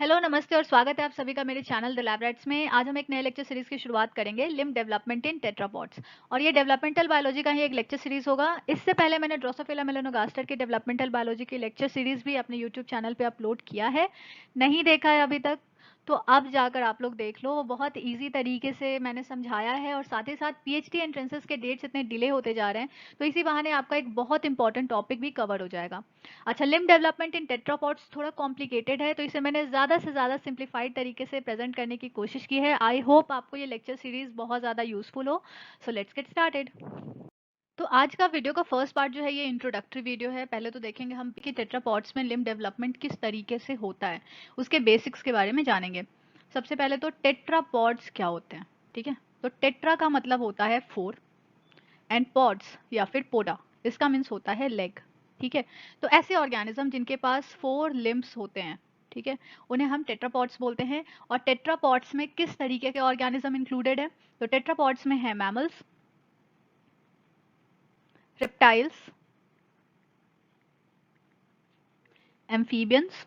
Hello, नमस्ते और स्वागत है आप सभी का मेरे चैनल द लैब रैट्स में। आज हम एक नए लेक्चर सीरीज की शुरुआत करेंगे, लिम्ब डेवलपमेंट इन टेट्रापॉड्स। और ये डेवलपमेंटल बायोलॉजी का ही एक लेक्चर सीरीज होगा। इससे पहले मैंने ड्रोसोफिला मेलानोगास्टर की डेवलपमेंटल बायोलॉजी की लेक्चर सीरीज भी अपने यूट्यूब चैनल पे अपलोड किया है। नहीं देखा है अभी तक तो अब जाकर आप लोग देख लो। वो बहुत इजी तरीके से मैंने समझाया है और साथ ही साथ पीएचडी एंट्रेंसेस के डेट्स इतने डिले होते जा रहे हैं, तो इसी बहाने आपका एक बहुत इंपॉर्टेंट टॉपिक भी कवर हो जाएगा। अच्छा, लिम्ब डेवलपमेंट इन टेट्रापॉड्स थोड़ा कॉम्प्लिकेटेड है, तो इसे मैंने ज़्यादा से ज़्यादा सिंप्लीफाइड तरीके से प्रेजेंट करने की कोशिश की है। आई होप आपको ये लेक्चर सीरीज बहुत ज़्यादा यूजफुल हो। So let's get started. तो आज का वीडियो का फर्स्ट पार्ट जो है ये इंट्रोडक्टरी वीडियो है। पहले तो देखेंगे हम कि टेट्रापॉड्स में लिम्ब डेवलपमेंट किस तरीके से होता है, उसके बेसिक्स के बारे में जानेंगे। सबसे पहले तो टेट्रापॉड्स क्या होते हैं, ठीक है। तो टेट्रा का मतलब होता है 4 एंड पॉड्स या फिर पोडा, इसका मीन्स होता है लेग, ठीक है। तो ऐसे ऑर्गेनिज्म जिनके पास 4 लिम्ब्स होते हैं, ठीक है, उन्हें हम टेट्रापॉड्स बोलते हैं। और टेट्रापॉड्स में किस तरीके के ऑर्गेनिज्म इंक्लूडेड है, तो टेट्रापॉड्स में है mammals, reptiles, amphibians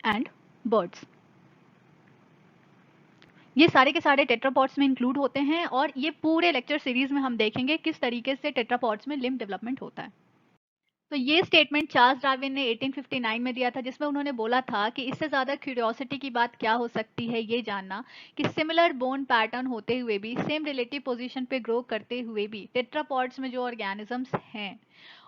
and birds. ये सारे के सारे टेट्रापॉड्स में इंक्लूड होते हैं और ये पूरे लेक्चर सीरीज में हम देखेंगे किस तरीके से टेट्रापॉड्स में लिम्ब डेवलपमेंट होता है। तो ये स्टेटमेंट चार्ल्स डार्विन ने 1859 में दिया था, जिसमें उन्होंने बोला था कि इससे ज़्यादा क्यूरियोसिटी की बात क्या हो सकती है ये जानना कि सिमिलर बोन पैटर्न होते हुए भी, सेम रिलेटिव पोजीशन पे ग्रो करते हुए भी टेट्रापॉड्स में जो ऑर्गेनिजम्स हैं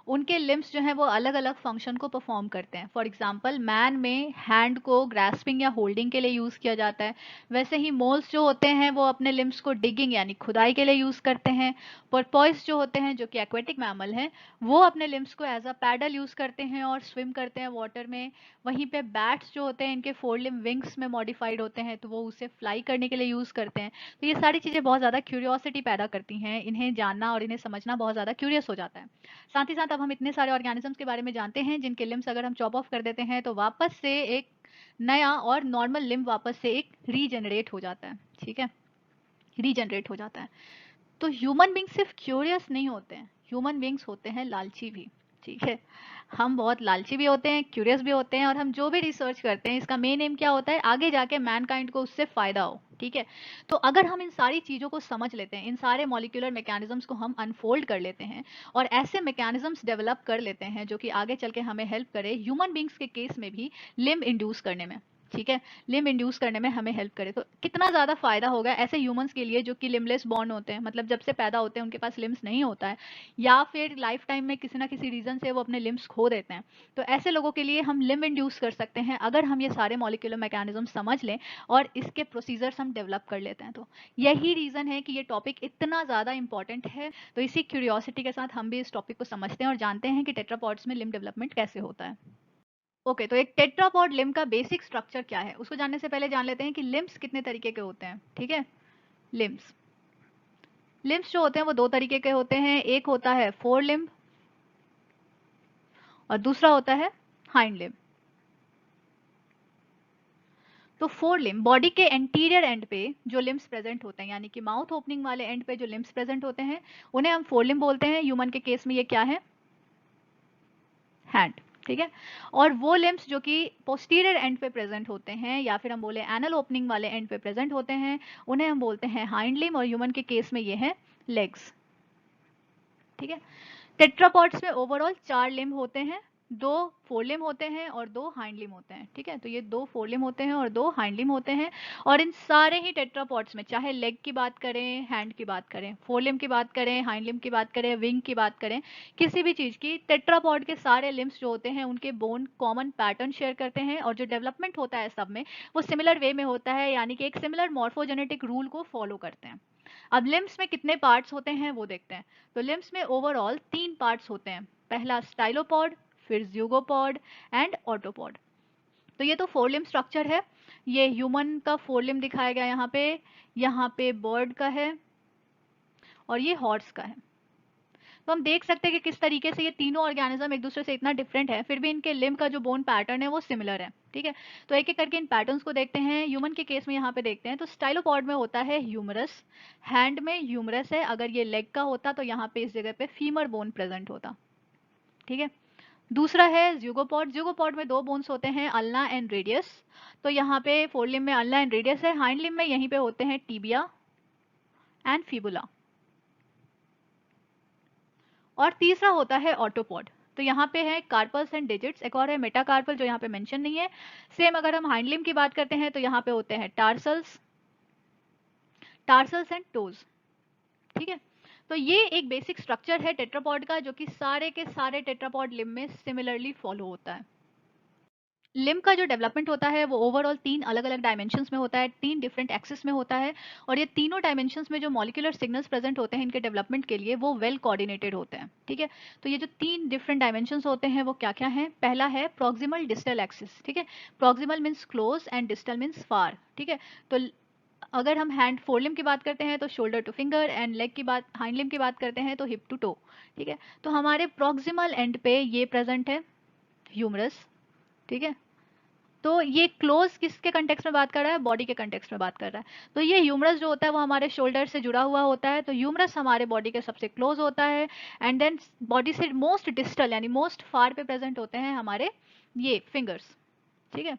उनके लिम्स जो हैं वो अलग अलग फंक्शन को परफॉर्म करते हैं। फॉर एग्जांपल, मैन में हैंड को ग्रास्पिंग या होल्डिंग के लिए यूज़ किया जाता है, वैसे ही मोल्स जो होते हैं वो अपने लिम्स को डिगिंग यानी खुदाई के लिए यूज़ करते हैं। पोर्पोइस जो होते हैं, जो कि एक्वेटिक मैमल हैं, वो अपने लिम्स को एज अ पैडल यूज़ करते हैं और स्विम करते हैं वाटर में। वहीं पे बैट्स जो होते हैं इनके 4 लिम्ब विंग्स में मॉडिफाइड होते हैं, तो वो उसे फ्लाई करने के लिए यूज़ करते हैं। तो ये सारी चीज़ें बहुत ज़्यादा क्यूरियोसिटी पैदा करती हैं, इन्हें जानना और इन्हें समझना बहुत ज़्यादा क्यूरियस हो जाता है। साथ ही साथ अब हम इतने सारे ऑर्गेनिजम्स के बारे में जानते हैं जिनके लिम्स अगर हम चॉप ऑफ कर देते हैं तो वापस से एक नया और नॉर्मल लिम्ब वापस से एक रीजनरेट हो जाता है, ठीक है, रीजनरेट हो जाता है। तो ह्यूमन बींग सिर्फ क्यूरियस नहीं होते हैं, ह्यूमन बींग्स होते हैं लालची भी, ठीक है। हम बहुत लालची भी होते हैं, क्यूरियस भी होते हैं, और हम जो भी रिसर्च करते हैं इसका मेन एम क्या होता है, आगे जाके मैनकाइंड को उससे फायदा हो, ठीक है। तो अगर हम इन सारी चीज़ों को समझ लेते हैं, इन सारे मॉलिक्यूलर मैकेनिज्म्स को हम अनफोल्ड कर लेते हैं और ऐसे मैकेनिज्म्स डेवलप कर लेते हैं जो कि आगे चल के हमें हेल्प करे ह्यूमन बींग्स के केस में भी लिम्ब इंड्यूस करने में, ठीक है, लिम्ब इंड्यूस करने में हमें हेल्प करे, तो कितना ज़्यादा फायदा होगा ऐसे ह्यूमंस के लिए जो कि लिम्बलेस बॉर्न होते हैं, मतलब जब से पैदा होते हैं उनके पास लिम्स नहीं होता है, या फिर लाइफ टाइम में किसी ना किसी रीज़न से वो अपने लिम्स खो देते हैं। तो ऐसे लोगों के लिए हम लिम्ब इंड्यूस कर सकते हैं अगर हम ये सारे मॉलिक्यूलर मैकेनिज्म समझ लें और इसके प्रोसीजर्स हम डेवलप कर लेते हैं। तो यही रीज़न है कि ये टॉपिक इतना ज़्यादा इंपॉर्टेंट है। तो इसी क्यूरियोसिटी के साथ हम भी इस टॉपिक को समझते हैं और जानते हैं कि टेट्रापॉड्स में लिम्ब डेवलपमेंट कैसे होता है। ओके, तो एक टेट्रापॉड लिम्ब का बेसिक स्ट्रक्चर क्या है उसको जानने से पहले जान लेते हैं कि लिम्ब्स कितने तरीके के होते हैं, ठीक है। लिम्ब्स लिम्ब्स जो होते हैं वो दो तरीके के होते हैं, एक होता है फोर लिम्ब और दूसरा होता है हाइंड लिम्ब। तो फोर लिम्ब बॉडी के एंटीरियर एंड पे जो लिम्ब्स प्रेजेंट होते हैं, यानी कि माउथ ओपनिंग वाले एंड पे जो लिम्ब्स प्रेजेंट होते हैं उन्हें हम फोर लिम्ब बोलते हैं। ह्यूमन के केस में ये क्या है, हैंड, ठीक है। और वो लिम्ब्स जो कि पोस्टीरियर एंड पे प्रेजेंट होते हैं या फिर हम बोले एनल ओपनिंग वाले एंड पे प्रेजेंट होते हैं, उन्हें हम बोलते हैं हाइंड लिम्ब, और ह्यूमन के केस में ये है लेग्स, ठीक है। टेट्रापॉड्स में ओवरऑल 4 लिम्ब होते हैं, 2 फोर लिम्ब होते हैं और 2 हाइंड लिम्ब होते हैं, ठीक है। तो ये 2 फोर लिम्ब होते हैं और 2 हाइंड लिम्ब होते हैं। और इन सारे ही टेट्रापॉड्स में, चाहे लेग की बात करें, हैंड की बात करें, फोर लिम्ब की बात करें, हाइंड लिम्ब की बात करें, विंग की बात करें, किसी भी चीज़ की, टेट्रापॉड के सारे लिम्ब्स जो होते हैं उनके बोन कॉमन पैटर्न शेयर करते हैं और जो डेवलपमेंट होता है सब में वो सिमिलर वे में होता है, यानी कि एक सिमिलर मॉर्फोजेनेटिक रूल को फॉलो करते हैं। अब लिम्स में कितने पार्ट्स होते हैं वो देखते हैं। तो लिम्स में ओवरऑल 3 पार्ट्स होते हैं, पहला स्टाइलोपॉड, फिर ज़्यूगोपॉड एंड ऑटोपॉड। तो ये तो फोर लिम्ब स्ट्रक्चर है। ये ह्यूमन का फोर लिम्ब दिखाया गया यहाँ पे बर्ड का है और ये हॉर्स का है। तो हम देख सकते हैं कि किस तरीके से ये तीनों ऑर्गेनिज्म एक दूसरे से इतना डिफरेंट है, फिर भी इनके लिम्ब का जो बोन पैटर्न है वो सिमिलर है, ठीक है। तो एक एक करके इन पैटर्न्स को देखते हैं। ह्यूमन के केस में यहाँ पे देखते हैं, तो स्टाइलोपॉड में होता है ह्यूमरस, हैंड में ह्यूमरस है, अगर ये लेग का होता तो यहाँ पे इस जगह पे फीमर बोन प्रेजेंट होता, ठीक है। दूसरा है ज़्यूगोपॉड। ज़्यूगोपॉड में 2 बोन्स होते हैं, अल्ना एंड रेडियस। तो यहाँ पे फोर लिम्ब में अल्ना एंड रेडियस है, हाइंड लिम्ब में यहीं पे होते हैं टिबिया एंड फिबुला। और तीसरा होता है ऑटोपॉड। तो यहाँ पे है कार्पल्स एंड डिजिट्स, एक और है मेटाकार्पल जो यहाँ पे मेंशन नहीं है। सेम अगर हम हाइंड लिम्ब की बात करते हैं तो यहाँ पे होते हैं टार्सल्स एंड टोज। ठीक है, तो ये एक बेसिक स्ट्रक्चर है टेट्रापॉड का जो कि सारे के सारे टेट्रापॉड लिम्ब में सिमिलरली फॉलो होता है। लिम्ब का जो डेवलपमेंट होता है वो ओवरऑल 3 अलग अलग डायमेंशंस में होता है, 3 डिफरेंट एक्सिस में होता है। और ये तीनों डायमेंशंस में जो मॉलिक्यूलर सिग्नल्स प्रेजेंट होते हैं इनके डेवलपमेंट के लिए वो वेल कोऑर्डिनेटेड होते हैं। ठीक है, तो ये जो 3 डिफरेंट डायमेंशंस होते हैं वो क्या क्या हैं? पहला है प्रॉक्सिमल डिस्टल एक्सिस। ठीक है, proximal means close and distal means far. ठीक है, तो अगर हम हैंड फोर लिम्ब की बात करते हैं तो shoulder two finger, and leg की बात, हाइंड लिम्ब की बात करते हैं तो हिप टू टो। ठीक है, तो हमारे प्रॉक्सिमल एंड पे ये प्रेजेंट है ह्यूमरस। ठीक है, तो ये क्लोज किसके कंटेक्स्ट में बात कर रहा है? बॉडी के कंटेक्स्ट में बात कर रहा है। तो ये ह्यूमरस जो होता है वो हमारे शोल्डर से जुड़ा हुआ होता है, तो ह्यूमरस हमारे बॉडी के सबसे क्लोज होता है। एंड देन बॉडी से मोस्ट डिस्टल यानी मोस्ट फार पे प्रेजेंट होते हैं हमारे ये फिंगर्स। ठीक है,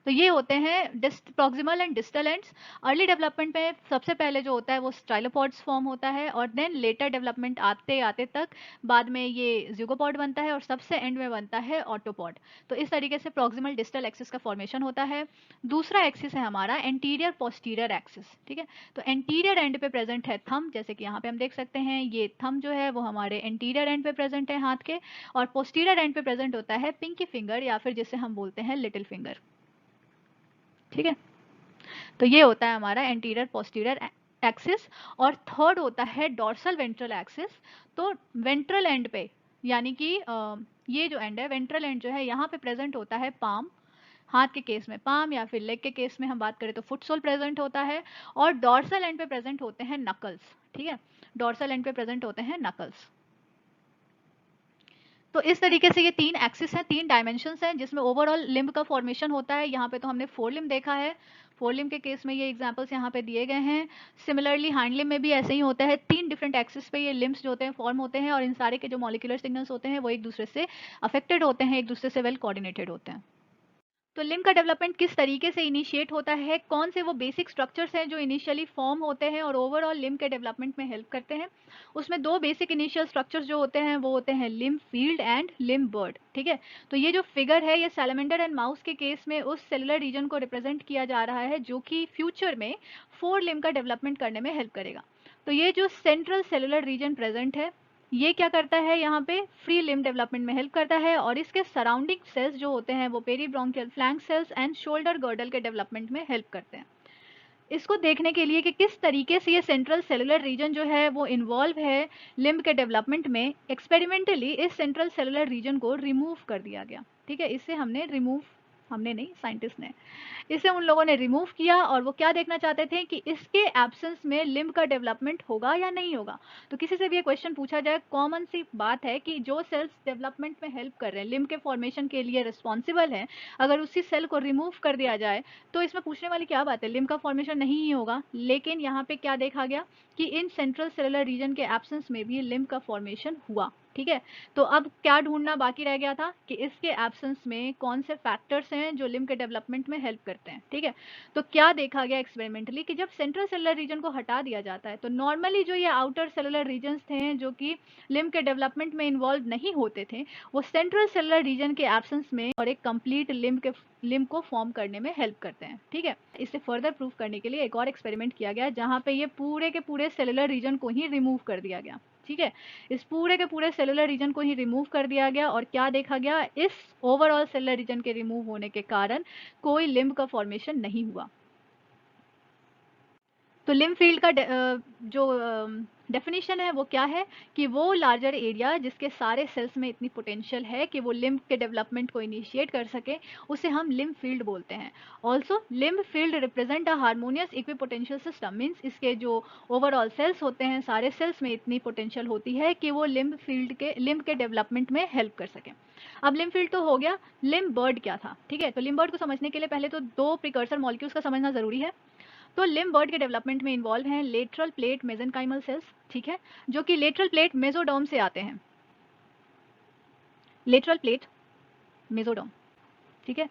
तो ये होते हैं proximal and distal ends. Early development में सबसे पहले जो होता है वो स्टाइलोपॉड्स फॉर्म होता है, और देन लेटर डेवलपमेंट आते आते तक बाद में ये ज़िगोपॉड बनता है, और सबसे एंड में बनता है ऑटोपॉड। तो इस तरीके से प्रॉक्सिमल डिस्टल एक्सिस का फॉर्मेशन होता है। दूसरा एक्सिस है हमारा एंटीरियर पोस्टीरियर एक्सिस। ठीक है, तो एंटीरियर एंड पे प्रेजेंट है थंब, जैसे कि यहाँ पे हम देख सकते हैं ये थंब जो है वो हमारे एंटीरियर एंड पे प्रेजेंट है हाथ के, और पोस्टीरियर एंड पे प्रेजेंट होता है पिंकी फिंगर या फिर जिसे हम बोलते हैं लिटिल फिंगर। ठीक है, तो ये होता है हमारा एंटीरियर पोस्टीरियर एक्सिस। और थर्ड होता है डॉर्सल वेंट्रल एक्सिस। तो वेंट्रल एंड पे यानी कि ये जो एंड है वेंट्रल एंड जो है यहाँ पे प्रेजेंट होता है पाम, हाथ के केस में पाम, या फिर लेग के केस में हम बात करें तो फुटसोल प्रेजेंट होता है। और डॉर्सल एंड पे प्रेजेंट होते हैं नकल्स। ठीक है, डॉर्सल एंड पे प्रेजेंट होते हैं नकल्स। तो इस तरीके से ये 3 एक्सिस हैं, 3 डायमेंशंस हैं जिसमें ओवरऑल लिम्ब का फॉर्मेशन होता है। यहाँ पे तो हमने फोर लिम्ब देखा है, फोर लिम्ब के केस में ये एग्जांपल्स यहाँ पे दिए गए हैं। सिमिलरली हाइंड लिम्ब में भी ऐसे ही होता है, 3 डिफरेंट एक्सिस पे ये लिम्ब्स जो होते हैं फॉर्म होते हैं, और इन सारे के जो मॉलिक्यूलर सिग्नल्स होते हैं वो एक दूसरे से अफेक्टेड होते हैं, एक दूसरे से वेल कोऑर्डिनेटेड होते हैं। तो लिम्ब का डेवलपमेंट किस तरीके से इनिशिएट होता है, कौन से वो बेसिक स्ट्रक्चर्स हैं जो इनिशियली फॉर्म होते हैं और ओवरऑल लिम्ब के डेवलपमेंट में हेल्प करते हैं? उसमें 2 बेसिक इनिशियल स्ट्रक्चर्स जो होते हैं वो होते हैं limb field and limb bird. ठीक है, तो ये जो फिगर है ये सैलमेंडर एंड माउस के केस में उस सेलुलर रीजन को रिप्रेजेंट किया जा रहा है जो कि फ्यूचर में फोर लिम्ब का डेवलपमेंट करने में हेल्प करेगा। तो ये जो सेंट्रल सेलुलर रीजन प्रेजेंट है ये क्या करता है? यहाँ पे फ्री लिम्ब डेवलपमेंट में हेल्प करता है, और इसके सराउंडिंग सेल्स जो होते हैं वो peribrachial flank cells and shoulder girdle के डेवलपमेंट में हेल्प करते हैं। इसको देखने के लिए कि किस तरीके से ये सेंट्रल सेलुलर रीजन जो है वो इन्वॉल्व है लिम्ब के डेवलपमेंट में, एक्सपेरिमेंटली इस सेंट्रल सेलुलर रीजन को रिमूव कर दिया गया। ठीक है, इसे हमने रिमूव, हमने नहीं साइंटिस्ट ने, इसे उन लोगों ने रिमूव किया, और वो क्या देखना चाहते थे कि इसके एब्सेंस में लिम्ब का डेवलपमेंट होगा या नहीं होगा। तो किसी से भी ये क्वेश्चन पूछा जाए, कॉमन सी बात है कि जो सेल्स डेवलपमेंट में हेल्प कर रहे हैं, लिम्ब के फॉर्मेशन के लिए रिस्पॉन्सिबल है, अगर उसी सेल को रिमूव कर दिया जाए तो इसमें पूछने वाली क्या बात है, लिम्ब का फॉर्मेशन नहीं ही होगा। लेकिन यहाँ पे क्या देखा गया कि इन सेंट्रल सेलुलर रीजन के एब्सेंस में भी लिम्ब का फॉर्मेशन हुआ। ठीक है, तो अब क्या ढूंढना बाकी रह गया था कि इसके एब्सेंस में कौन से फैक्टर्स हैं जो लिम्ब के डेवलपमेंट में हेल्प करते हैं। ठीक है, तो क्या देखा गया एक्सपेरिमेंटली कि जब सेंट्रल सेलुलर रीजन को हटा दिया जाता है तो नॉर्मली जो ये आउटर सेलुलर रीजन्स थे जो कि लिम्ब के डेवलपमेंट में इन्वॉल्व नहीं होते थे, वो सेंट्रल सेलुलर रीजन के एब्सेंस में और एक कंप्लीट लिम्ब को फॉर्म करने में हेल्प करते हैं। ठीक है, इसे फर्दर प्रूव करने के लिए एक और एक्सपेरिमेंट किया गया जहां पे ये पूरे के पूरे सेलुलर रीजन को ही रिमूव कर दिया गया। ठीक है, इस पूरे के पूरे सेलुलर रीजन को ही रिमूव कर दिया गया, और क्या देखा गया, इस ओवरऑल सेलुलर रीजन के रिमूव होने के कारण कोई लिम्ब का फॉर्मेशन नहीं हुआ। तो लिम्ब फील्ड का जो डेफिनेशन है वो क्या है कि वो लार्जर एरिया जिसके सारे सेल्स में इतनी पोटेंशियल है कि वो लिम्ब के डेवलपमेंट को इनिशिएट कर सके, उसे हम लिम्ब फील्ड बोलते हैं। Also limb field represent a harmonious equipotential system, means इसके जो ओवरऑल सेल्स होते हैं सारे सेल्स में इतनी पोटेंशियल होती है कि वो लिम्ब के डेवलपमेंट में हेल्प कर सके। अब लिम्ब फील्ड तो हो गया, लिम्ब बर्ड क्या था? ठीक है, तो लिम्ब बर्ड को समझने के लिए पहले तो 2 प्रिकर्सर मॉलिक्यूल्स का समझना जरूरी है। तो लिम्ब बर्ड के डेवलपमेंट में इन्वॉल्व हैं लेटरल प्लेट मेसेनकाइमल सेल्स। ठीक है, जो कि लेटरल प्लेट मेसोडर्म से आते हैं। लेटरल प्लेट मेसोडर्म, ठीक है।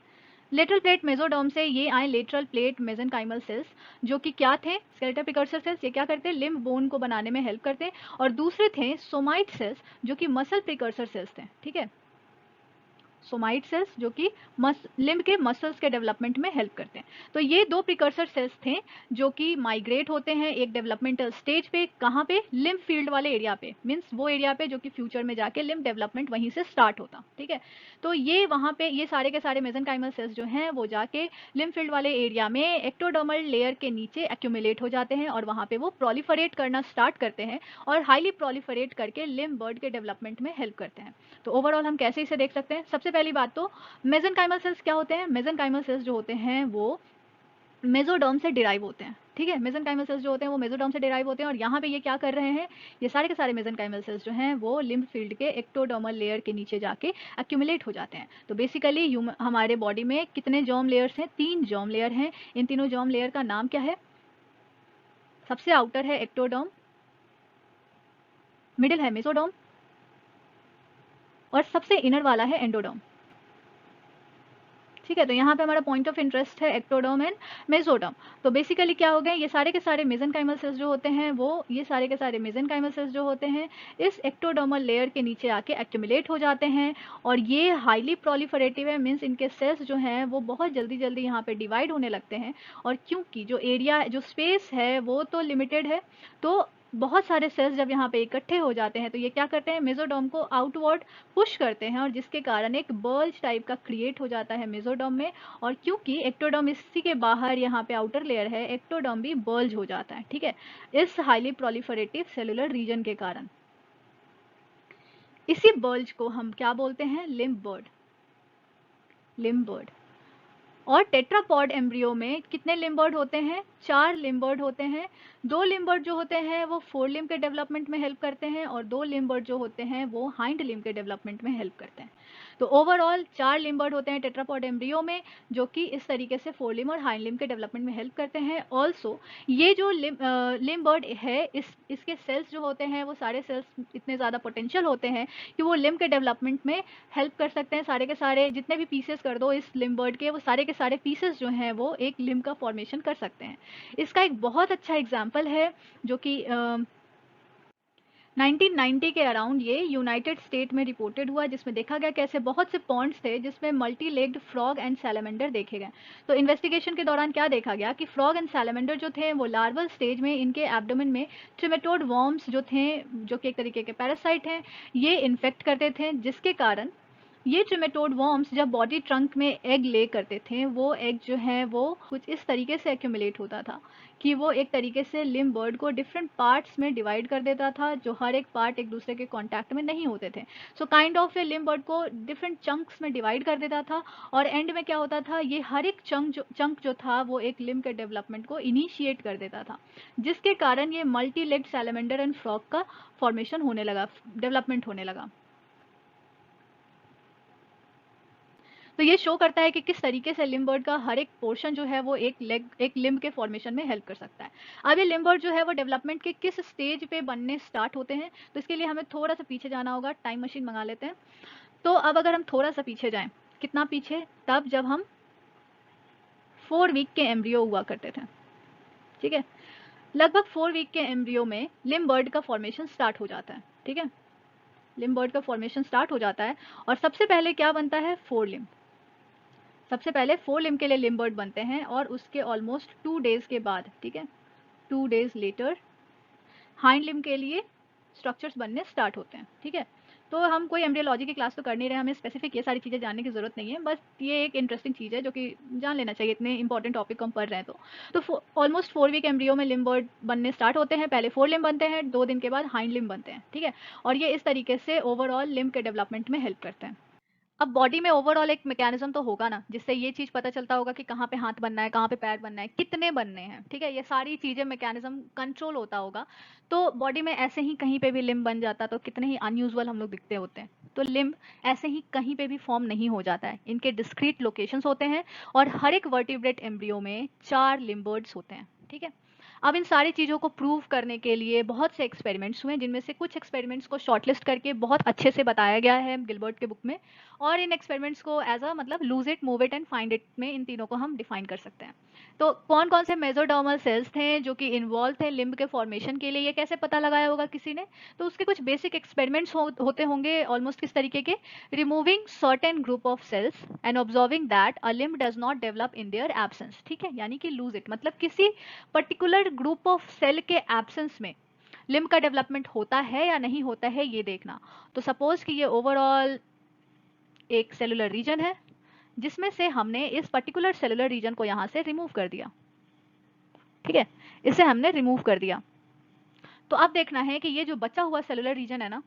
लेटरल प्लेट मेसोडर्म से ये आए लेटरल प्लेट मेसेनकाइमल सेल्स, जो कि क्या थे, स्केलेटल प्रिकर्सर सेल्स। ये क्या करते हैं, लिम्ब बोन को बनाने में हेल्प करते हैं। और दूसरे थे सोमाइट सेल्स, जो कि मसल प्रिकर्सर सेल्स थे, ठीक है। सोमाइट सेल्स जो कि लिम्ब के मसल्स के डेवलपमेंट में हेल्प करते हैं। तो ये दो प्रिकर्सर सेल्स थे जो कि माइग्रेट होते हैं एक डेवलपमेंटल स्टेज पे, कहाँ पे, लिम्ब फील्ड वाले एरिया पे, मींस वो एरिया पे जो कि फ्यूचर में जाके लिम्ब डेवलपमेंट वहीं से स्टार्ट होता, ठीक है। तो ये वहाँ पे ये सारे के सारे मेसेनकाइमल सेल्स जो हैं वो जाके लिम्ब फील्ड वाले एरिया में एक्टोडर्मल लेयर के नीचे एक्यूमुलेट हो जाते हैं और वहाँ पे वो प्रोलिफरेट करना स्टार्ट करते हैं और हाईली प्रोलिफरेट करके लिम्ब बर्ड के डेवलपमेंट में हेल्प करते हैं। तो ओवरऑल हम कैसे इसे देख सकते हैं, सबसे पहली बात तो मेसेनकाइमल सेल्स क्या होते हैं, मेसेनकाइमल सेल्स जो होते हैं वो मेसोडर्म से डिराइव होते हैं, ठीक है। मेसेनकाइमल सेल्स जो होते हैं वो मेसोडर्म से डिराइव होते हैं और यहाँ पे ये क्या कर रहे हैं, ये सारे के सारे मेसेनकाइमल सेल्स जो हैं वो लिम्ब फील्ड के एक्टोडर्मल लेयर के नीचे जाके एक्यूमुलेट हो जाते हैं। तो बेसिकली हमारे बॉडी में कितने जर्म लेयर्स हैं, 3 जर्म लेयर हैं। इन तीनों जर्म लेयर का नाम क्या है, सबसे आउटर है एक्टोडर्म, मिडिल है मेसोडर्म और सबसे इनर वाला है एंडोडर्म, ठीक है। तो यहाँ पे हमारा पॉइंट ऑफ इंटरेस्ट है एक्टोडर्म एंड मेसोडर्म। तो बेसिकली क्या हो गए, ये सारे के सारे मेसेनकाइमल सेल्स जो होते हैं वो ये सारे के सारे मेसेनकाइमल सेल्स जो होते हैं इस एक्टोडर्मल लेयर के नीचे आके एक्यूमुलेट हो जाते हैं और ये हाईली प्रोलिफरेटिव है, मीन्स इनके सेल्स जो हैं वो बहुत जल्दी जल्दी यहाँ पे डिवाइड होने लगते हैं। और क्योंकि जो एरिया जो स्पेस है वो तो लिमिटेड है, तो बहुत सारे सेल्स जब यहाँ पे इकट्ठे हो जाते हैं तो ये क्या करते हैं, मेसोडर्म को आउटवर्ड पुश करते हैं और जिसके कारण एक बल्ज टाइप का क्रिएट हो जाता है मेसोडर्म में। और क्योंकि एक्टोडर्म इसी के बाहर यहाँ पे आउटर लेयर है, एक्टोडर्म भी बल्ज हो जाता है, ठीक है, इस हाईली प्रोलिफरेटिव सेलुलर रीजन के कारण। इसी बल्ज को हम क्या बोलते हैं, लिम्ब बर्ड, लिम्ब बर्ड। और टेट्रापॉड एम्ब्रियो में कितने लिम्बर्ड होते हैं, 4 लिम्बर्ड होते हैं। 2 लिम्बर्ड जो होते हैं वो फोर लिम्ब के डेवलपमेंट में हेल्प करते हैं और 2 लिम्बर्ड जो होते हैं वो हाइंड लिम्ब के डेवलपमेंट में हेल्प करते हैं। तो ओवरऑल 4 लिम्बर्ड होते हैं टेट्रापॉड एम्ब्रियो में, जो कि इस तरीके से फोर लिम्ब और हाइंड लिम्ब के डेवलपमेंट में हेल्प करते हैं। ऑल्सो ये जो लिम्बर्ड है इसके सेल्स जो होते हैं वो सारे सेल्स इतने ज़्यादा पोटेंशियल होते हैं कि वो लिम्ब के डेवलपमेंट में हेल्प कर सकते हैं। सारे के सारे जितने भी पीसेस कर दो इस लिम्ब बर्ड के, वो सारे के सारे पीसेस जो हैं वो एक लिम्ब का फॉर्मेशन कर सकते हैं। इसका एक बहुत अच्छा एग्जाम्पल है जो कि 1990 के अराउंड ये यूनाइटेड स्टेट में रिपोर्टेड हुआ, जिसमें देखा गया कैसे बहुत से पॉन्ड्स थे जिसमें multi legged frog and salamander देखे गए। तो इन्वेस्टिगेशन के दौरान क्या देखा गया कि फ्रॉग एंड सैलमेंडर जो थे वो लार्वल स्टेज में इनके एब्डोमेन में ट्रिमेटोड वॉर्म्स जो थे, जो कि एक तरीके के पैरासाइट हैं, ये इन्फेक्ट करते थे, जिसके कारण ये ट्रिमेटोड वॉर्म्स जब बॉडी ट्रंक में एग ले करते थे, वो एग जो है वो कुछ इस तरीके से एक्यूमुलेट होता था कि वो एक तरीके से लिम्ब बर्ड को डिफरेंट पार्ट्स में डिवाइड कर देता था, जो हर एक पार्ट एक दूसरे के कांटेक्ट में नहीं होते थे। So kind of A limb bird को डिफरेंट चंक्स में डिवाइड कर देता था और एंड में क्या होता था, ये हर एक चंक जो था वो एक लिम्ब के डेवलपमेंट को इनिशिएट कर देता था, जिसके कारण ये multi legged salamander and frog का फॉर्मेशन होने लगा, डेवलपमेंट होने लगा। तो ये शो करता है कि किस तरीके से लिम्ब बर्ड का हर एक पोर्शन जो है वो एक लिम्ब के फॉर्मेशन में हेल्प कर सकता है। अब ये लिम्ब बर्ड जो है वो डेवलपमेंट के किस स्टेज पे बनने स्टार्ट होते हैं, तो इसके लिए हमें थोड़ा सा पीछे जाना होगा, टाइम मशीन मंगा लेते हैं। तो अब अगर हम थोड़ा सा पीछे जाएं, कितना पीछे, तब जब हम 4 वीक के एम्ब्रियो हुआ करते थे, ठीक है। लगभग 4 वीक के एम्ब्रियो में लिम्ब बर्ड का फॉर्मेशन स्टार्ट हो जाता है, ठीक है, लिम्ब बर्ड का फॉर्मेशन स्टार्ट हो जाता है और सबसे पहले क्या बनता है, फोर लिम्ब। सबसे पहले फोर लिम्ब के लिए लिम्ब बर्ड बनते हैं और उसके ऑलमोस्ट 2 डेज के बाद, ठीक है, 2 डेज लेटर हाइंड लिम्ब के लिए स्ट्रक्चर्स बनने स्टार्ट होते हैं, ठीक है। तो हम कोई एम्ब्रियोलॉजी की क्लास तो कर नहीं रहे, हमें स्पेसिफिक ये सारी चीज़ें जानने की ज़रूरत नहीं है, बस ये एक इंटरेस्टिंग चीज़ है जो कि जान लेना चाहिए, इतने इंपॉर्टेंट टॉपिक को हम पढ़ रहे हैं तो ऑलमोस्ट 4 वीक एम्ब्रियो में लिम्ब बर्ड बनने स्टार्ट होते हैं। पहले फोर लिम्ब बनते हैं, 2 दिन के बाद हाइंड लिम्ब बनते हैं, ठीक है। और ये इस तरीके से ओवरऑल लिम्ब के डेवलपमेंट में हेल्प करते हैं। अब बॉडी में ओवरऑल एक मैकेनिज्म तो होगा ना, जिससे ये चीज़ पता चलता होगा कि कहाँ पे हाथ बनना है, कहाँ पे पैर बनना है, कितने बनने हैं, ठीक है, ये सारी चीज़ें मैकेनिज्म कंट्रोल होता होगा। तो बॉडी में ऐसे ही कहीं पे भी लिम्ब बन जाता तो कितने ही अनयूजुअल हम लोग दिखते होते हैं। तो लिम्ब ऐसे ही कहीं पे भी फॉर्म नहीं हो जाता है, इनके डिस्क्रीट लोकेशंस होते हैं और हर एक वर्टिब्रेट एम्ब्रियो में 4 लिम्बर्ड्स होते हैं, ठीक है। अब इन सारी चीज़ों को प्रूव करने के लिए बहुत से एक्सपेरिमेंट्स हुए, जिनमें से कुछ एक्सपेरिमेंट्स को शॉर्टलिस्ट करके बहुत अच्छे से बताया गया है गिलबर्ट के बुक में, और इन एक्सपेरिमेंट्स को एज अ मतलब lose it, move it and find it में इन तीनों को हम डिफाइन कर सकते हैं। तो कौन कौन से मेसोडर्मल सेल्स थे जो कि इन्वॉल्व थे लिम्ब के फॉर्मेशन के लिए, ये कैसे पता लगाया होगा किसी ने? तो उसके कुछ बेसिक एक्सपेरिमेंट्स होते होंगे ऑलमोस्ट किस तरीके के, removing certain group of cells and observing that a limb does not develop in their absence. ठीक है, यानी कि लूज इट मतलब किसी पर्टिकुलर ग्रुप ऑफ सेल के एब्सेंस में लिम्ब का डेवलपमेंट होता है या नहीं होता है, ये देखना। तो सपोज कि ये ओवरऑल एक सेलुलर रीजन है, जिसमें से हमने इस पर्टिकुलर सेलुलर रीजन को यहां से रिमूव कर दिया। ठीक है, इसे हमने रिमूव कर दिया। तो अब देखना है कि ये जो बचा हुआ सेलुलर रीजन है ना,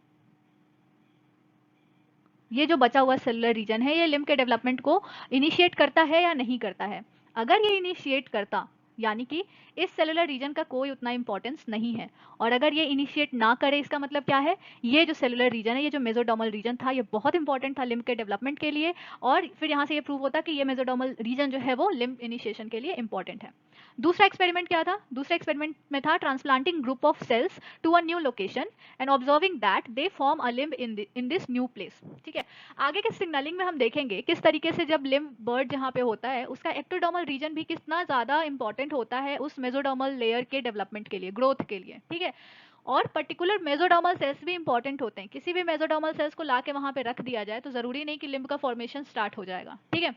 ये जो बचा हुआ सेलुलर रीजन है, ये लिम्ब के डेवलपमेंट को इनिशिएट करता है या नहीं करता है। अगर ये इनिशिएट करता, यानी कि इस सेलुलर रीजन का कोई उतना इंपॉर्टेंस नहीं है, और अगर ये इनिशिएट ना करे, इसका मतलब क्या है, ये जो सेलुलर रीजन है, ये जो मेसोडर्मल रीजन था, ये बहुत इंपॉर्टेंट था लिम्ब के डेवलपमेंट के लिए, और फिर यहाँ से ये प्रूव होता कि ये मेसोडर्मल रीजन जो है वो लिम्ब इनिशिएशन के लिए इंपॉर्टेंट है। दूसरा एक्सपेरिमेंट क्या था? दूसरा एक्सपेरिमेंट में था transplanting group of cells to a new location and observing that they form a limb in this new place. ठीक है, आगे के सिग्नलिंग में हम देखेंगे किस तरीके से जब लिम्ब बर्ड जहाँ पे होता है, उसका एक्टोडर्मल रीजन भी कितना ज्यादा इंपॉर्टेंट होता है उस मेसोडर्मल लेयर के डेवलपमेंट के लिए, ग्रोथ के लिए। ठीक है, और पर्टिकुलर मेसोडर्मल सेल्स भी इंपॉर्टेंट होते हैं। किसी भी मेसोडर्मल सेल्स को लाके वहां पे रख दिया जाए तो जरूरी नहीं कि लिम्ब का फॉर्मेशन स्टार्ट हो जाएगा। ठीक है,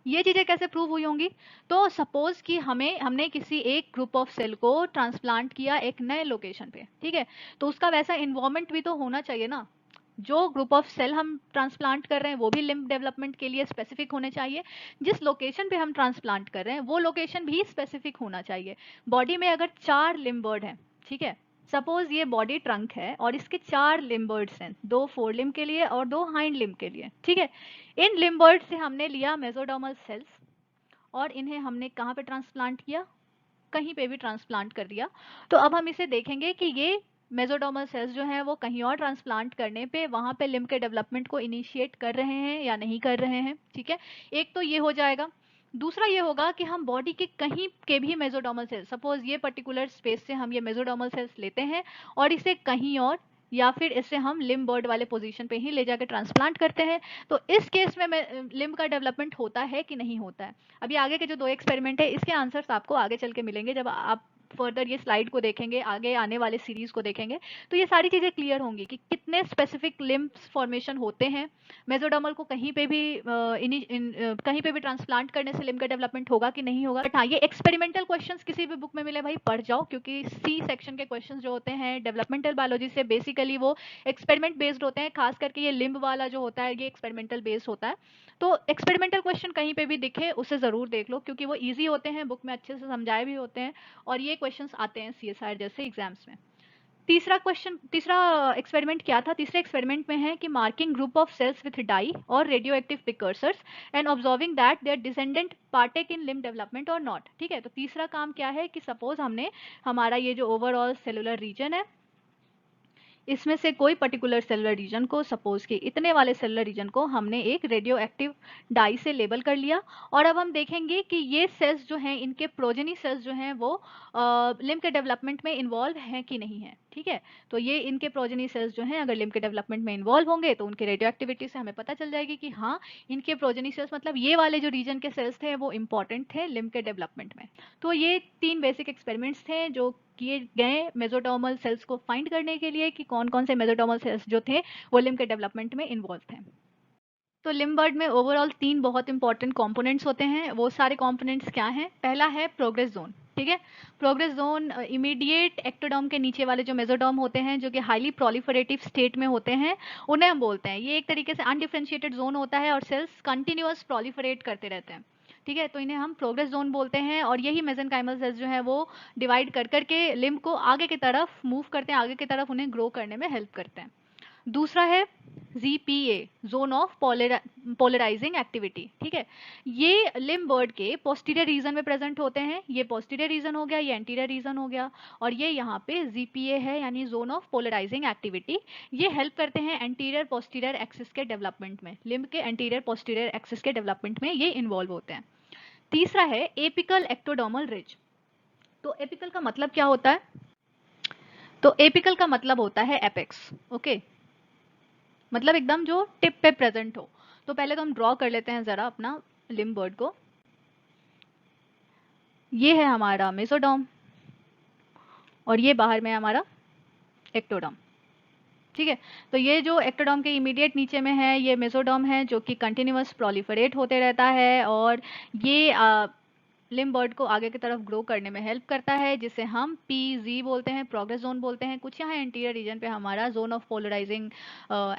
ये चीजें कैसे प्रूव हुई होंगी? तो सपोज कि हमने किसी एक ग्रुप ऑफ सेल को ट्रांसप्लांट किया एक नए लोकेशन पे। ठीक है, तो उसका वैसा इन्वायरमेंट भी तो होना चाहिए ना। जो ग्रुप ऑफ सेल हम ट्रांसप्लांट कर रहे हैं वो भी लिम्ब डेवलपमेंट के लिए स्पेसिफिक होने चाहिए, जिस लोकेशन पे हम ट्रांसप्लांट कर रहे हैं वो लोकेशन भी स्पेसिफिक होना चाहिए। बॉडी में अगर 4 लिम्ब बर्ड हैं, ठीक है, सपोज ये बॉडी ट्रंक है और इसके 4 लिम्ब बर्ड्स हैं, 2 फोर लिम्ब के लिए और 2 हाइंड लिम्ब के लिए। ठीक है, इन लिम्ब बर्ड से हमने लिया मेसोडर्मल सेल्स और इन्हें हमने कहाँ पे ट्रांसप्लांट किया? कहीं पे भी ट्रांसप्लांट कर दिया। तो अब हम इसे देखेंगे कि ये मेसोडर्मल सेल्स जो हैं वो कहीं और ट्रांसप्लांट करने पे वहां पे लिम्ब के डेवलपमेंट को इनिशिएट कर रहे हैं या नहीं कर रहे हैं। ठीक है, एक तो ये हो जाएगा। दूसरा ये होगा कि हम बॉडी के कहीं के भी मेसोडर्मल सेल्स, सपोज ये पर्टिकुलर स्पेस से हम ये मेसोडर्मल सेल्स लेते हैं और इसे कहीं और या फिर इसे हम लिम्ब बर्ड वाले पोजीशन पे ही ले जाकर ट्रांसप्लांट करते हैं, तो इस केस में लिम्ब का डेवलपमेंट होता है कि नहीं होता है। अभी आगे के जो 2 एक्सपेरिमेंट है इसके आंसर्स आपको आगे चल के मिलेंगे, जब आप फर्दर ये स्लाइड को देखेंगे, आगे आने वाले सीरीज को देखेंगे, तो ये सारी चीजें क्लियर होंगी कि कितने स्पेसिफिक लिम्ब्स फॉर्मेशन होते हैं। मेसोडर्मल को कहीं पे भी कहीं पे भी ट्रांसप्लांट करने से लिम्ब का डेवलपमेंट होगा कि नहीं होगा। बट हाँ, ये एक्सपेरिमेंटल क्वेश्चंस किसी भी बुक में मिले भाई पढ़ जाओ, क्योंकि सी सेक्शन के क्वेश्चंस जो होते हैं डेवलपमेंटल बायोलॉजी से बेसिकली वो एक्सपेरिमेंट बेस्ड होते हैं। खास करके ये लिम्ब वाला जो होता है ये एक्सपेरिमेंटल बेस्ड होता है। तो एक्सपेरिमेंटल क्वेश्चन कहीं पे भी दिखे उसे जरूर देख लो, क्योंकि वो इजी होते हैं, बुक में अच्छे से समझाए भी होते हैं, और ये क्वेश्चंस आते हैं सीएसआर जैसे एग्जाम्स में। तीसरा एक्सपेरिमेंट क्या था? तीसरे एक्सपेरिमेंट में है कि marking group of cells with dye और radioactive precursors and observing that their descendant partake in limb development और नॉट। ठीक है, तो तीसरा काम क्या है कि सपोज हमने हमारा ये जो ओवरऑल सेलुलर रीजन है, इसमें से कोई पर्टिकुलर सेलुलर रीजन को, सपोज कि इतने वाले सेलुलर रीजन को हमने एक रेडियो एक्टिव डाई से लेबल कर लिया, और अब हम देखेंगे कि ये सेल्स जो हैं, इनके प्रोजेनी सेल्स जो हैं वो लिम्ब के डेवलपमेंट में इन्वॉल्व हैं कि नहीं है। ठीक है, तो ये इनके प्रोजेनी सेल्स जो हैं अगर लिम्ब के डेवलपमेंट में इन्वॉल्व होंगे तो उनके रेडियो एक्टिविटी से हमें पता चल जाएगी कि हाँ, इनके प्रोजेनी सेल्स मतलब ये वाले जो रीजन के सेल्स थे वो इंपॉर्टेंट थे लिम्ब के डेवलपमेंट में। तो ये 3 बेसिक एक्सपेरिमेंट्स थे जो किए गए मेसोडर्मल सेल्स को फाइंड करने के लिए कि कौन कौन से मेसोडर्मल सेल्स जो थे वो लिम्ब के डेवलपमेंट में इन्वॉल्व थे। तो लिम्ब बर्ड में ओवरऑल 3 बहुत इंपॉर्टेंट कंपोनेंट्स होते हैं। वो सारे कंपोनेंट्स क्या हैं? पहला है प्रोग्रेस जोन। ठीक है, प्रोग्रेस जोन इमीडिएट एक्टोडर्म के नीचे वाले जो मेसोडर्म होते हैं, जो कि हाईली प्रोलिफरेटिव स्टेट में होते हैं, उन्हें हम बोलते हैं। ये एक तरीके से अनडिफरेंशिएटेड जोन होता है और सेल्स कंटिन्यूअस प्रोलिफरेट करते रहते हैं। ठीक है, तो इन्हें हम प्रोग्रेस जोन बोलते हैं, और यही मेसेनकाइमल सेल्स जो है वो डिवाइड कर करके लिम्ब को आगे की तरफ मूव करते हैं, आगे की तरफ उन्हें ग्रो करने में हेल्प करते हैं। दूसरा है ZPA, zone of polarising activity. ठीक है, ये लिम्ब बर्ड के पोस्टीरियर रीजन में प्रेजेंट होते हैं। ये पोस्टीरियर रीजन हो गया, ये एंटीरियर रीजन हो गया, और ये यहाँ पे ZPA है, यानी जोन ऑफ पोलराइजिंग एक्टिविटी। ये हेल्प करते हैं एंटीरियर पोस्टीरियर एक्सिस के डेवलपमेंट में, लिम्ब के एंटीरियर पोस्टीरियर एक्सिस के डेवलपमेंट में ये इन्वॉल्व होते हैं। तीसरा है एपिकल एक्टोडर्मल रिज। तो एपिकल का मतलब क्या होता है? तो एपिकल का मतलब होता है एपेक्स। ओके, मतलब एकदम जो टिप पे प्रेजेंट हो। तो पहले तो हम ड्रॉ कर लेते हैं जरा अपना लिम्ब बर्ड को। ये है हमारा मेसोडर्म और ये बाहर में है हमारा एक्टोडर्म। ठीक है, तो ये जो एक्टोडर्म के इमीडिएट नीचे में है ये मेसोडर्म है, जो कि कंटिन्यूअस प्रोलिफरेट होते रहता है और ये लिम्ब बर्ड को आगे की तरफ ग्रो करने में हेल्प करता है, जिसे हम पीजी बोलते हैं, प्रोग्रेस जोन बोलते हैं। कुछ यहाँ इंटीरियर रीजन पे हमारा जोन ऑफ पोलराइजिंग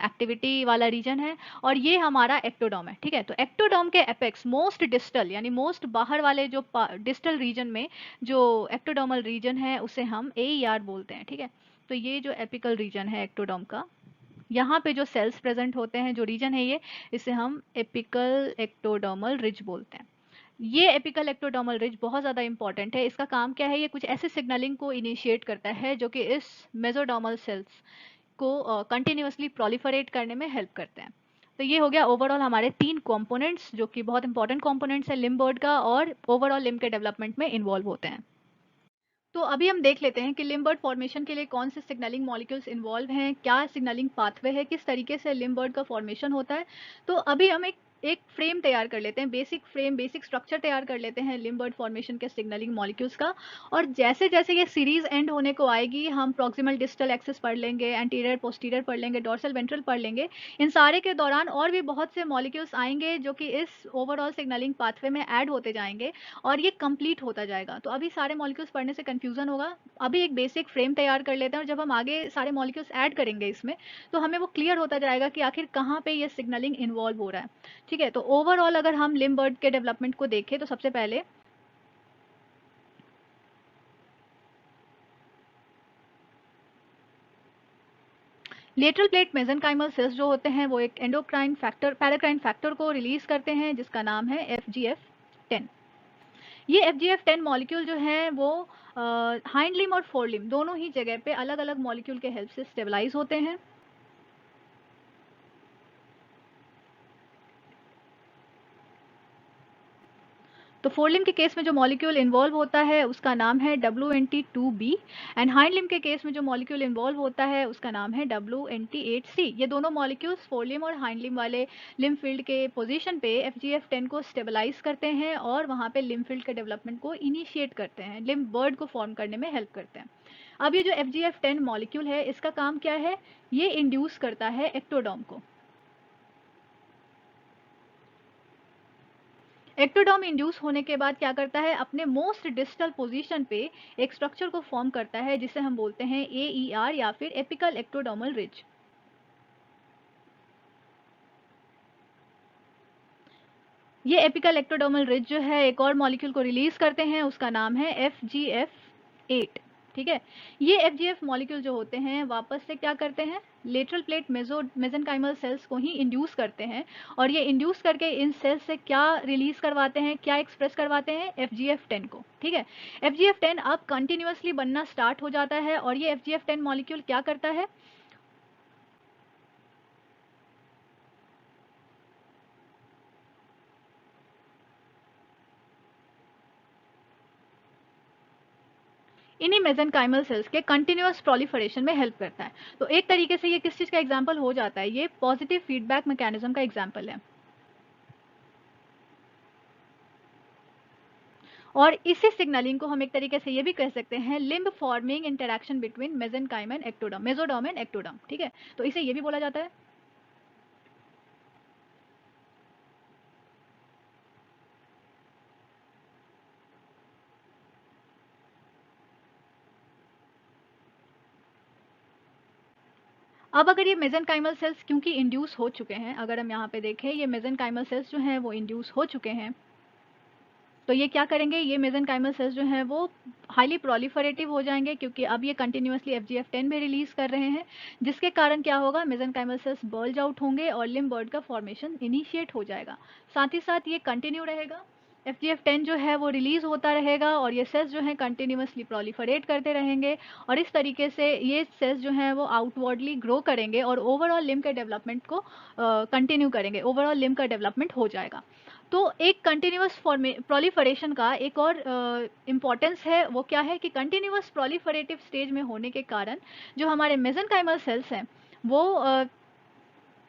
एक्टिविटी वाला रीजन है और ये हमारा एक्टोडर्म है। ठीक है, तो एक्टोडर्म के एपेक्स मोस्ट डिस्टल यानी मोस्ट बाहर वाले जो डिस्टल रीजन में जो एक्टोडर्मल रीजन है उसे हम एईआर बोलते हैं। ठीक है, तो ये जो एपिकल रीजन है एक्टोडर्म का, यहाँ पे जो सेल्स प्रेजेंट होते हैं, जो रीजन है ये, इसे हम एपिकल एक्टोडर्मल रिज बोलते हैं। ये एपिकल एक्टोडर्मल रिज बहुत ज़्यादा इंपॉर्टेंट है। इसका काम क्या है? ये कुछ ऐसे सिग्नलिंग को इनिशिएट करता है जो कि इस मेसोडर्मल सेल्स को कंटिन्यूअसली प्रोलिफरेट करने में हेल्प करते हैं। तो ये हो गया ओवरऑल हमारे 3 कंपोनेंट्स जो कि बहुत इंपॉर्टेंट कंपोनेंट्स है लिम्ब बर्ड का और ओवरऑल लिम्ब के डेवलपमेंट में इन्वॉल्व होते हैं। तो अभी हम देख लेते हैं कि लिम्ब बर्ड फॉर्मेशन के लिए कौन से सिग्नलिंग मॉलिक्यूल्स इन्वॉल्व हैं, क्या सिग्नलिंग पाथवे है, किस तरीके से लिम्ब बर्ड का फॉर्मेशन होता है। तो अभी हम एक फ्रेम तैयार कर लेते हैं, बेसिक फ्रेम, बेसिक स्ट्रक्चर तैयार कर लेते हैं लिम्ब बर्ड फॉर्मेशन के सिग्नलिंग मॉलिक्यूल्स का। और जैसे जैसे ये सीरीज एंड होने को आएगी हम प्रॉक्सिमल डिस्टल एक्सिस पढ़ लेंगे, एंटीरियर पोस्टीरियर पढ़ लेंगे, डोर्सल वेंट्रल पढ़ लेंगे। इन सारे के दौरान और भी बहुत से मॉलिक्यूल्स आएंगे जो कि इस ओवरऑल सिग्नलिंग पाथवे में ऐड होते जाएंगे और ये कंप्लीट होता जाएगा। तो अभी सारे मॉलिक्यूल्स पढ़ने से कंफ्यूजन होगा, अभी एक बेसिक फ्रेम तैयार कर लेते हैं और जब हम आगे सारे मॉलिक्यूल्स ऐड करेंगे इसमें तो हमें वो क्लियर होता जाएगा कि आखिर कहाँ पे ये सिग्नलिंग इन्वॉल्व हो रहा है। ठीक है, तो ओवरऑल अगर हम लिम्ब बर्ड के डेवलपमेंट को देखें तो सबसे पहले लेटरल प्लेट मेसेनकाइमल सेल्स जो होते हैं वो एक एंडोक्राइन फैक्टर, पैराक्राइन फैक्टर को रिलीज करते हैं जिसका नाम है FGF10। ये FGF10 मॉलिक्यूल जो है वो हाइंड लिम्ब और फोर लिम्ब दोनों ही जगह पे अलग अलग मॉलिक्यूल के हेल्प से स्टेबलाइज होते हैं। तो फोरलिम्ब के केस में जो मॉलिक्यूल इन्वॉल्व होता है उसका नाम है WNT2B एंड हाइंड लिम्ब के केस में जो मॉलिक्यूल इन्वॉल्व होता है उसका नाम है WNT8C। ये दोनों मॉलिक्यूल्स फोरलिम्ब और हाइंड लिम्ब वाले लिम्ब फील्ड के पोजीशन पे FGF10 को स्टेबलाइज करते हैं और वहाँ पे लिम्ब फील्ड के डेवलपमेंट को इनिशिएट करते हैं, लिम्ब बर्ड को फॉर्म करने में हेल्प करते हैं। अब ये जो FGF10 मॉलिक्यूल है इसका काम क्या है? ये इंड्यूस करता है एक्टोडर्म को। एक्टोडर्म इंड्यूस होने के बाद क्या करता है? अपने मोस्ट डिस्टल पोजीशन पे एक स्ट्रक्चर को फॉर्म करता है जिसे हम बोलते हैं AER या फिर एपिकल एक्टोडर्मल रिज। ये एपिकल एक्टोडर्मल रिज जो है एक और मॉलिक्यूल को रिलीज करते हैं, उसका नाम है FGF8। ठीक है, ये FGF मॉलिक्यूल जो होते हैं वापस से क्या करते हैं? लेटरल प्लेट मेसेनकाइमल सेल्स को ही इंड्यूस करते हैं और ये इंड्यूस करके इन सेल्स से क्या रिलीज करवाते हैं, क्या एक्सप्रेस करवाते हैं? FGF10 को। ठीक है, FGF10 अब कंटिन्यूअसली बनना स्टार्ट हो जाता है और ये FGF10 मॉलिक्यूल क्या करता है? इन्हीं मेसेनकाइमल सेल्स के कंटिन्यूअस प्रोलिफरेशन में हेल्प करता है। तो एक तरीके से ये किस चीज़ का एग्जाम्पल हो जाता है? ये पॉजिटिव फीडबैक मैकेनिज्म का एग्जाम्पल है। और इसी सिग्नलिंग को हम एक तरीके से ये भी कह सकते हैं limb forming interaction between mesenchyme and ectoderm, mesoderm and ectoderm. ठीक है, तो इसे ये भी बोला जाता है। अब अगर ये मेसेनकाइमल सेल्स क्योंकि इंड्यूस हो चुके हैं, अगर हम यहाँ पे देखें ये मेसेनकाइमल सेल्स जो हैं वो इंड्यूस हो चुके हैं, तो ये क्या करेंगे? ये मेसेनकाइमल सेल्स जो हैं वो हाईली प्रोलिफरेटिव हो जाएंगे क्योंकि अब ये कंटिन्यूअसली FGF10 में रिलीज कर रहे हैं, जिसके कारण क्या होगा? मेसेनकाइमल सेल्स बल्ज आउट होंगे और लिम्ब बर्ड का फॉर्मेशन इनिशिएट हो जाएगा। साथ ही साथ ये कंटिन्यू रहेगा FGF10 जो है वो रिलीज होता रहेगा और ये सेल्स जो हैं कंटिन्यूसली प्रोलिफरेट करते रहेंगे और इस तरीके से ये सेल्स जो हैं वो आउटवर्डली ग्रो करेंगे और ओवरऑल लिम्ब के डेवलपमेंट को कंटिन्यू करेंगे, ओवरऑल लिम्ब का डेवलपमेंट हो जाएगा। तो एक कंटिन्यूस प्रोलिफरेशन का एक और इम्पॉर्टेंस है, वो क्या है कि कंटिन्यूस प्रोलिफरेटिव स्टेज में होने के कारण जो हमारे मेसेनकाइमल सेल्स हैं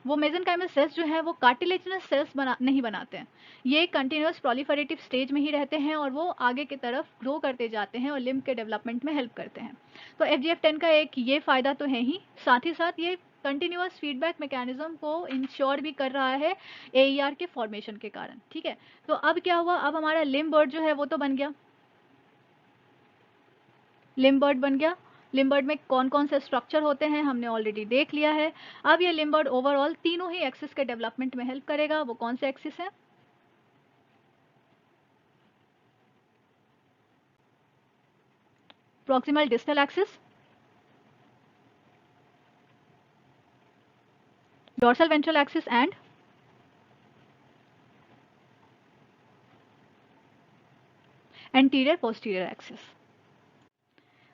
वो मेसेनकाइमल सेल्स जो है वो कार्टिलेजिनस सेल्स नहीं बनाते हैं। ये कंटिन्यूस प्रोलिफरेटिव स्टेज में ही रहते हैं और वो आगे की तरफ ग्रो करते जाते हैं और लिम्ब के डेवलपमेंट में हेल्प करते हैं। तो FGF10 का एक ये फ़ायदा तो है ही, साथ ही साथ ये कंटिन्यूस फीडबैक मैकेनिज्म को इंश्योर भी कर रहा है AER के फॉर्मेशन के कारण। ठीक है, तो अब क्या हुआ, अब हमारा लिम्ब बर्ड जो है वो तो बन गया, लिम्ब बर्ड बन गया। लिम्ब बर्ड में कौन कौन से स्ट्रक्चर होते हैं हमने ऑलरेडी देख लिया है। अब ये लिम्ब बर्ड ओवरऑल तीनों ही एक्सिस के डेवलपमेंट में हेल्प करेगा। वो कौन से एक्सिस है? Proximal distal axis, dorsal ventral axis and anterior posterior axis.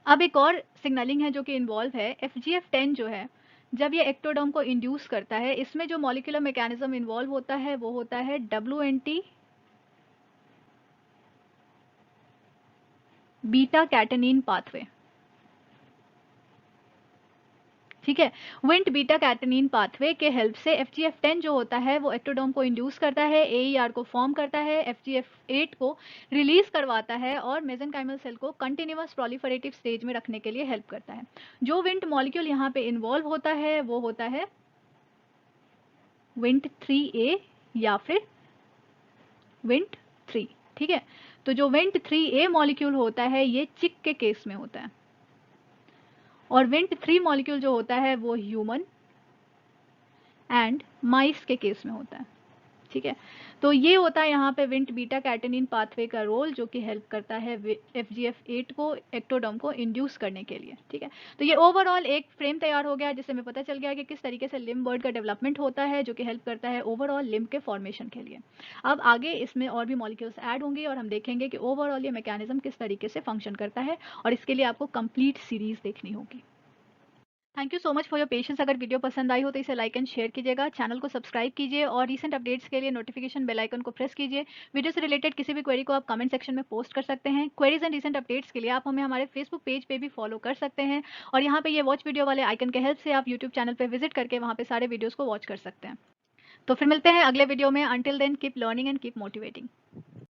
अब एक और सिग्नलिंग है जो कि इन्वॉल्व है। FGF10 जो है जब ये एक्टोडर्म को इंड्यूस करता है, इसमें जो मॉलिक्यूलर मैकेनिज्म इन्वॉल्व होता है वो होता है WNT बीटा कैटेनिन पाथवे। ठीक है, विंट बीटा कैटेनिन पाथवे के हेल्प से FGF10 जो होता है वो एक्टोडर्म को इंड्यूस करता है, AER को फॉर्म करता है, FGF8 को रिलीज करवाता है और मेसेनकाइमल सेल को कंटिन्यूअस प्रोलिफरेटिव स्टेज में रखने के लिए हेल्प करता है। जो विंट मॉलिक्यूल यहाँ पे इन्वॉल्व होता है वो होता है विंट 3A या फिर विंट 3। ठीक है, तो जो विंट 3A मॉलिक्यूल होता है ये चिक के केस में होता है और विंट 3 मॉलिक्यूल जो होता है वो ह्यूमन एंड माइस के केस में होता है। ठीक है, तो ये होता है यहाँ पे विंट बीटा कैटेनिन पाथवे का रोल, जो कि हेल्प करता है FGF8 को एक्टोडर्म को इंड्यूस करने के लिए। ठीक है, तो ये ओवरऑल एक फ्रेम तैयार हो गया जिससे हमें पता चल गया कि किस तरीके से लिम्ब बर्ड का डेवलपमेंट होता है, जो कि हेल्प करता है ओवरऑल लिम्ब के फॉर्मेशन के लिए। अब आगे इसमें और भी मॉलिक्यूल्स ऐड होंगी और हम देखेंगे कि ओवरऑल ये मैकेनिज्म किस तरीके से फंक्शन करता है और इसके लिए आपको कंप्लीट सीरीज देखनी होगी। Thank you so much for your patience. अगर वीडियो पसंद आई हो तो इसे लाइक एंड शेयर कीजिएगा, चैनल को सब्सक्राइब कीजिए और रीसेंट अपडेट्स के लिए नोटिफिकेशन बेल आइकन को प्रेस कीजिए। वीडियो से रिलेटेड किसी भी क्वेरी को आप कमेंट सेक्शन में पोस्ट कर सकते हैं। क्वेरीज एंड रीसेंट अपडेट्स के लिए आप हमें हमारे फेसबुक पेज पे भी फॉलो कर सकते हैं और यहाँ पे ये वॉच वीडियो वाले आइकन के हेल्प से आप यूट्यूब चैनल पर विजिट करके वहाँ पे सारे वीडियोज़ को वॉच कर सकते हैं। तो फिर मिलते हैं अगले वीडियो में। Until then keep learning and keep motivating.